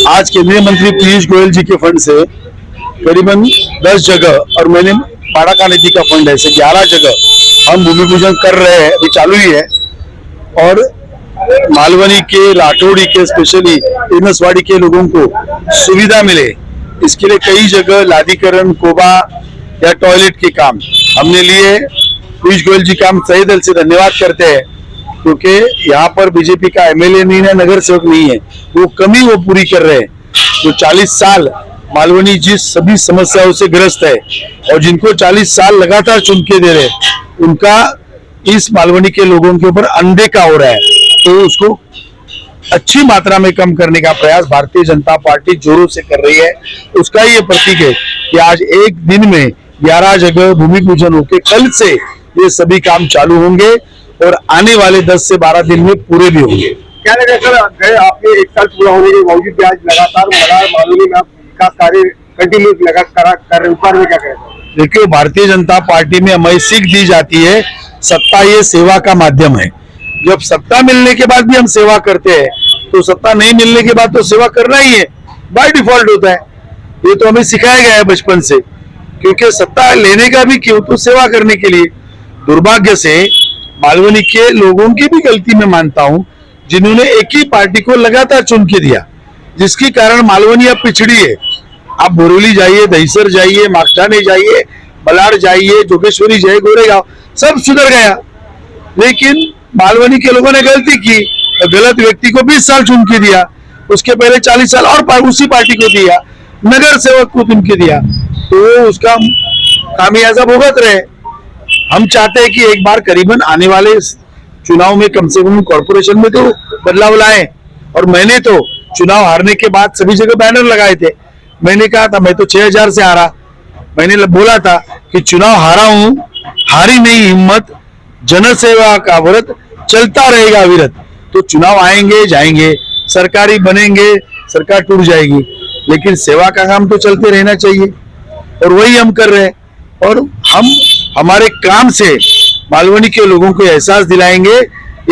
आज केंद्रीय मंत्री पीयूष गोयल जी के फंड से करीबन 10 जगह और मैंने पाड़ाका नदी का फंड है, ऐसे 11 जगह हम भूमि पूजन कर रहे हैं, अभी चालू ही है। और मालवनी के, राठौड़ी के, स्पेशली इनसवाड़ी के लोगों को सुविधा मिले, इसके लिए कई जगह लादीकरण, कोबा या टॉयलेट के काम हमने लिए। पीयूष गोयल जी का हम सही दिल से धन्यवाद करते हैं, क्योंकि यहाँ पर बीजेपी का एमएलए नहीं है, नगर सेवक नहीं है, वो कमी वो पूरी कर रहे हैं। जो 40 साल मालवनी जिस सभी समस्याओं से ग्रस्त है और जिनको 40 साल लगातार चुन के दे रहे, उनका इस मालवनी के लोगों के ऊपर अनदेखा हो रहा है, तो उसको अच्छी मात्रा में कम करने का प्रयास भारतीय जनता पार्टी जोरों से कर रही है। उसका ये प्रतीक है कि आज एक दिन में 11 जगह भूमि पूजन होके कल से ये सभी काम चालू होंगे और आने वाले 10 से 12 दिन में पूरे भी होंगे। क्या लगा सर, आपने 1 साल पूरा होने के बावजूद भी आज लगातार मालूम में विकास कार्य कंटिन्यू कर रहे, ऊपर में क्या कहें? देखिए, भारतीय जनता पार्टी में हमें सीख दी जाती है, सत्ता ये सेवा का माध्यम है। जब सत्ता मिलने के बाद भी हम सेवा करते हैं, तो सत्ता नहीं मिलने के बाद तो सेवा करना ही है, बाय डिफॉल्ट होता है। ये तो हमें सिखाया गया है बचपन से, क्योंकि सत्ता लेने का भी क्यों, तो सेवा करने के लिए। दुर्भाग्य से मालवनी के लोगों की भी गलती मैं मानता हूं, जिन्होंने एक ही पार्टी को लगातार चुन के दिया, जिसके कारण मालवनी अब पिछड़ी है। आप बोरेली जाइए, दहीसर जाइए, माकठाने जाइए, बलाड़ जाइए, जोगेश्वरी जाइए, गोरेगांव, सब सुधर गया। लेकिन मालवनी के लोगों ने गलती की, गलत व्यक्ति को 20 साल चुन के दिया, उसके पहले 40 साल और उसी पार्टी को दिया, नगर सेवक को चुन के दिया, तो उसका खामियाजा भुगत रहे। हम चाहते हैं कि एक बार करीबन आने वाले चुनाव में कम से कम कॉर्पोरेशन में तो बदलाव लाए। और मैंने तो चुनाव हारने के बाद सभी जगह बैनर लगाए थे। मैंने कहा था, मैं तो 6000 से हारा, मैंने बोला था कि चुनाव हारा हूं, हारी नहीं हिम्मत, जनसेवा का व्रत चलता रहेगा अविरत। तो चुनाव आएंगे जाएंगे, सरकारी बनेंगे, सरकार टूट जाएगी, लेकिन सेवा का काम तो चलते रहना चाहिए, और वही हम कर रहे हैं। और हम हमारे काम से मालवनी के लोगों को एहसास दिलाएंगे,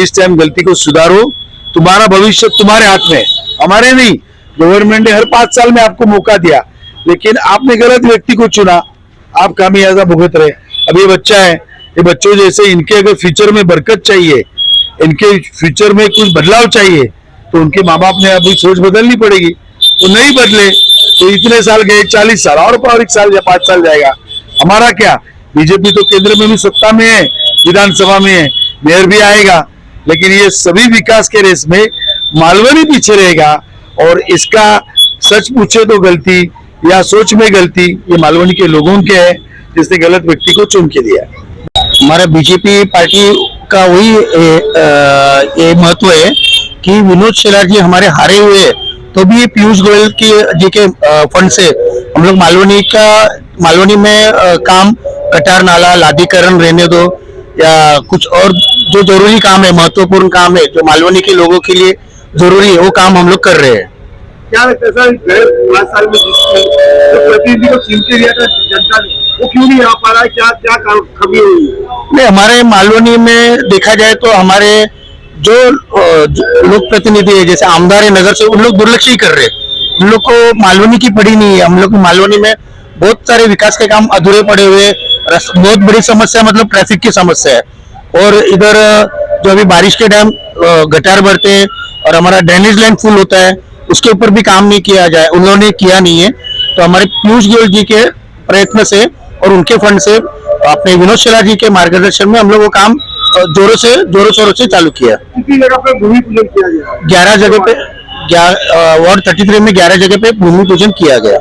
इस टाइम गलती को सुधारो, तुम्हारा भविष्य तुम्हारे हाथ में, हमारे नहीं। गवर्नमेंट ने हर 5 साल में आपको मौका दिया, लेकिन आपने गलत व्यक्ति को चुना, आप खामियाजा भुगत रहे। अब ये बच्चा है, ये बच्चों जैसे इनके अगर फ्यूचर में बरकत चाहिए, इनके फ्यूचर में कुछ बदलाव चाहिए, तो उनके माँ बाप ने अभी सोच बदलनी पड़ेगी। तो नहीं बदले तो इतने साल गए, 40 साल और 1 साल या 5 साल जाएगा। हमारा क्या, बीजेपी तो केंद्र में भी सत्ता में है, विधानसभा में है, मेयर भी आएगा, लेकिन ये सभी विकास के रेस में मालवनी पीछे रहेगा। और इसका सच पूछे तो गलती या सोच में गलती ये मालवनी के लोगों के है, जिसने गलत व्यक्ति को चुन के दिया। हमारा बीजेपी पार्टी का वही ये महत्व है कि विनोद शेलार जी हमारे हारे हुए, तो भी पीयूष गोयल जी के फंड से हम लोग मालवनी में काम, कटार नाला, लादीकरण रहने दो या कुछ और जो जरूरी काम है, महत्वपूर्ण काम है, जो मालवनी के लोगों के लिए जरूरी है, वो काम हम लोग कर रहे हैं। क्या लगता है सर, 5 साल में जो प्रतिनिधि को चुन के दिया था जनता ने, वो क्यों नहीं आ पा रहा है? क्या कमी हुई है? नहीं, हमारे मालवनी में देखा जाए तो हमारे जो लोक प्रतिनिधि है, जैसे आमदार है, नगर से, उन लोग दुर्लक्ष्य ही कर रहे हैं। उन लोग को मालवनी की पड़ी नहीं है। हम लोग मालवनी में बहुत सारे विकास के काम अधूरे पड़े हुए, बहुत बड़ी समस्या मतलब ट्रैफिक की समस्या है। और इधर जो अभी बारिश के टाइम गटार भरते हैं और हमारा ड्रेनेज लाइन फुल होता है, उसके ऊपर भी काम नहीं किया जाए, उन्होंने किया नहीं है। तो हमारे पीयूष गोयल जी के प्रयत्न से और उनके फंड से, अपने विनोद शेलार जी के मार्गदर्शन में हम लोग वो काम जोरों शोरों से चालू किया। कितनी जगह पे भूमि पूजन किया गया? 11 जगह पे, वार्ड 33 में 11 जगह पे भूमि पूजन किया गया।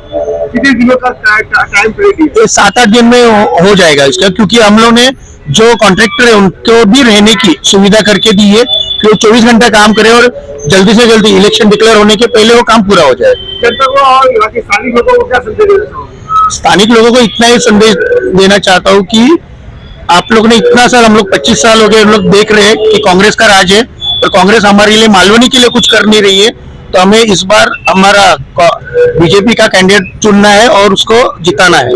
कितने दिनों का टाइम पीरियड? 7-8 दिन में हो जाएगा इसका, क्योंकि हम लोग ने जो कॉन्ट्रैक्टर है उनको भी रहने की सुविधा करके दी है कि वो 24 घंटा काम करे और जल्दी से जल्दी इलेक्शन डिक्लेयर होने के पहले वो काम पूरा हो जाए। जनता को और यहाँ के स्थानीय लोगों को क्या संदेश देना चाहोगे? स्थानिक लोगों को इतना ही संदेश देना चाहता हूँ कि आप लोग ने इतना साल, हम लोग 25 साल हो गए, हम लोग देख रहे हैं कि कांग्रेस का राज है और कांग्रेस हमारे लिए, मालवनी के लिए कुछ कर नहीं रही है। तो हमें इस बार हमारा बीजेपी का कैंडिडेट चुनना है और उसको जिताना है।